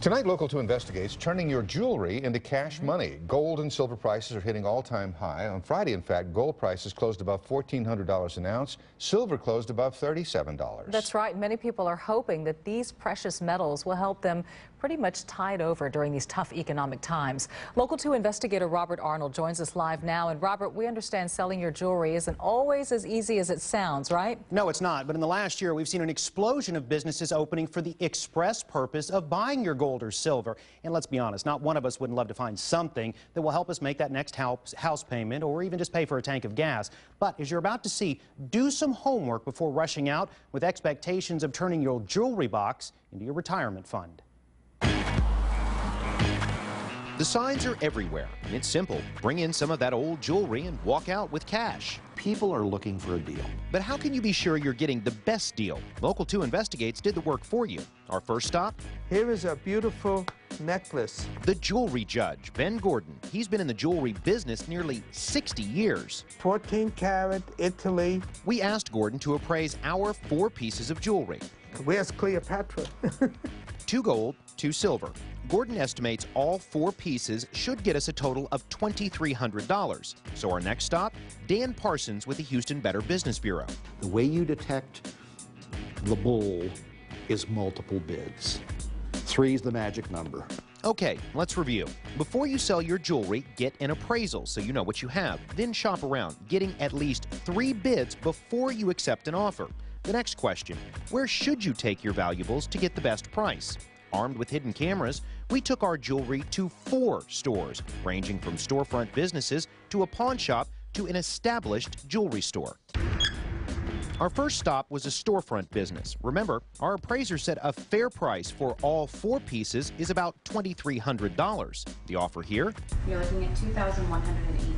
Tonight, Local 2 investigates turning your jewelry into cash money. Gold and silver prices are hitting all-time high. On Friday, in fact, gold prices closed above $1,400 an ounce. Silver closed above $37. That's right. Many people are hoping that these precious metals will help them pretty much tide over during these tough economic times. Local 2 investigator Robert Arnold joins us live now. And Robert, we understand selling your jewelry isn't always as easy as it sounds, right? No, it's not. But in the last year, we've seen an explosion of businesses opening for the express purpose of buying your gold or silver. And let's be honest, not one of us wouldn't love to find something that will help us make that next house payment or even just pay for a tank of gas. But as you're about to see, do some homework before rushing out with expectations of turning your jewelry box into your retirement fund. The signs are everywhere, and it's simple. Bring in some of that old jewelry and walk out with cash. People are looking for a deal. But how can you be sure you're getting the best deal? Local 2 Investigates did the work for you. Our first stop? Here is a beautiful necklace. The jewelry judge, Ben Gordon. He's been in the jewelry business nearly 60 years. 14 karat, Italy. We asked Gordon to appraise our 4 pieces of jewelry. Where's Cleopatra? 2 gold, 2 silver. Gordon estimates all 4 pieces should get us a total of $2,300. So our next stop, Dan Parsons with the Houston Better Business Bureau. The way you detect the bull is multiple bids. 3 is the magic number. Okay, let's review. Before you sell your jewelry, get an appraisal so you know what you have. Then shop around, getting at least 3 bids before you accept an offer. The next question, where should you take your valuables to get the best price? Armed with hidden cameras, we took our jewelry to 4 stores, ranging from storefront businesses to a pawn shop to an established jewelry store. Our first stop was a storefront business. Remember, our appraiser said a fair price for all 4 pieces is about $2,300. The offer here? You're looking at $2,180.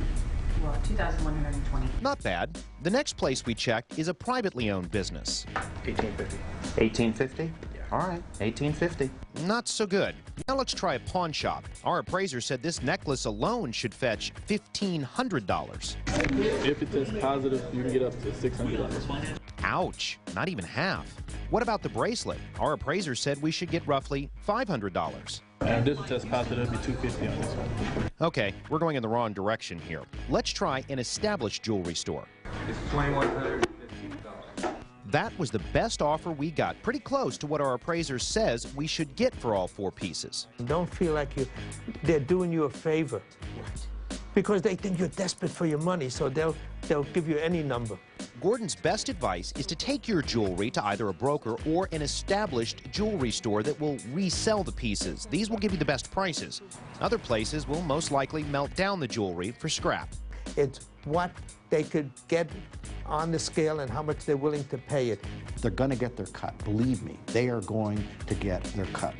Well, $2,120. Not bad. The next place we checked is a privately owned business. $1,850. $1,850? All right, $1,850. Not so good. Now let's try a pawn shop. Our appraiser said this necklace alone should fetch $1,500. If it tests positive, you can get up to $600. Ouch, not even half. What about the bracelet? Our appraiser said we should get roughly $500. And if this tests positive, it'll be $250 on this one. Okay, we're going in the wrong direction here. Let's try an established jewelry store. It's $2,115. That was the best offer we got, pretty close to what our appraiser says we should get for all 4 pieces. Don't feel like they're doing you a favor. Because they think you're desperate for your money, so they'll give you any number. Gordon's best advice is to take your jewelry to either a broker or an established jewelry store that will resell the pieces. These will give you the best prices. Other places will most likely melt down the jewelry for scrap. It's what they could get on the scale and how much they're willing to pay it. They're going to get their cut. Believe me, they are going to get their cut.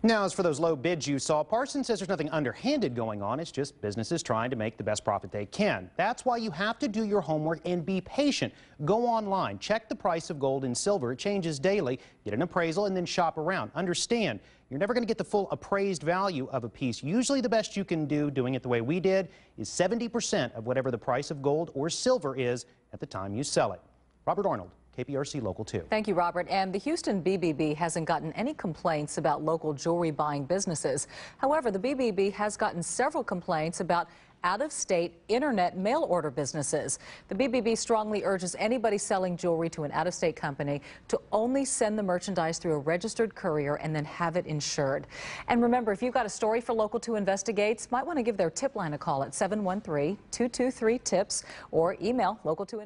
Now, as for those low bids you saw, Parsons says there's nothing underhanded going on. It's just businesses trying to make the best profit they can. That's why you have to do your homework and be patient. Go online, check the price of gold and silver. It changes daily. Get an appraisal and then shop around. Understand, you're never going to get the full appraised value of a piece. Usually the best you can do, doing it the way we did, is 70% of whatever the price of gold or silver is at the time you sell it. Robert Arnold, KPRC Local 2. Thank you, Robert. And the Houston BBB hasn't gotten any complaints about local jewelry buying businesses. However, the BBB has gotten several complaints about out-of-state internet mail order businesses. The BBB strongly urges anybody selling jewelry to an out-of-state company to only send the merchandise through a registered courier and then have it insured. And remember, if you've got a story for Local 2 Investigates, might want to give their tip line a call at 713-223-TIPS or email Local 2